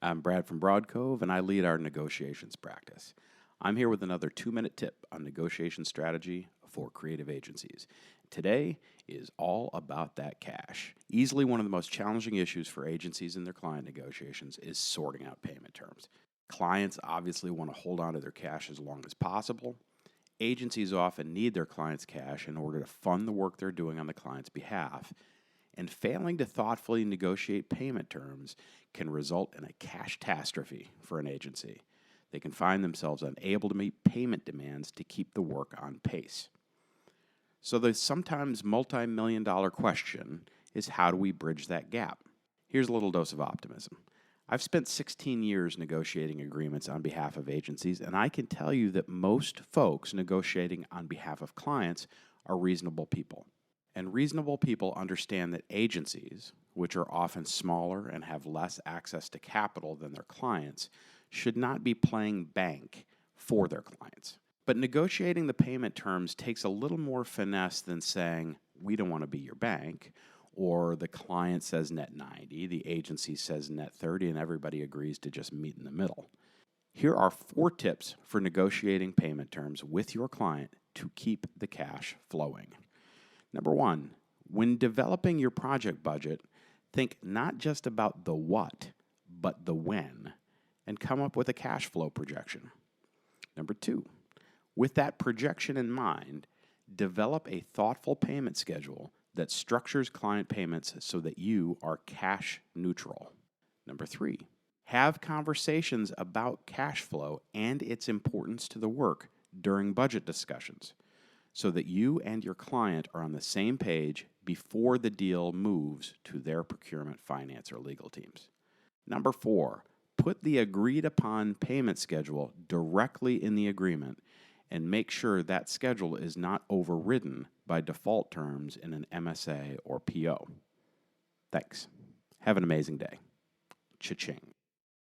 I'm Brad from Cove, and I lead our negotiations practice. I'm here with another 2-minute tip on negotiation strategy for creative agencies. Today is all about that cash. Easily one of the most challenging issues for agencies in their client negotiations is sorting out payment terms. Clients obviously want to hold on to their cash as long as possible. Agencies often need their clients' cash in order to fund the work they're doing on the client's behalf. And failing to thoughtfully negotiate payment terms can result in a cash catastrophe for an agency. They can find themselves unable to meet payment demands to keep the work on pace. So the sometimes multi-million-dollar question is, how do we bridge that gap? Here's a little dose of optimism. I've spent 16 years negotiating agreements on behalf of agencies, and I can tell you that most folks negotiating on behalf of clients are reasonable people. And reasonable people understand that agencies, which are often smaller and have less access to capital than their clients, should not be playing bank for their clients. But negotiating the payment terms takes a little more finesse than saying, we don't want to be your bank, or the client says net 90, the agency says net 30, and everybody agrees to just meet in the middle. Here are 4 tips for negotiating payment terms with your client to keep the cash flowing. Number 1, when developing your project budget, think not just about the what, but the when, and come up with a cash flow projection. Number 2, with that projection in mind, develop a thoughtful payment schedule that structures client payments so that you are cash neutral. Number 3, have conversations about cash flow and its importance to the work during budget discussions, so that you and your client are on the same page before the deal moves to their procurement, finance, or legal teams. Number 4, put the agreed upon payment schedule directly in the agreement and make sure that schedule is not overridden by default terms in an MSA or PO. Thanks. Have an amazing day. Cha-ching.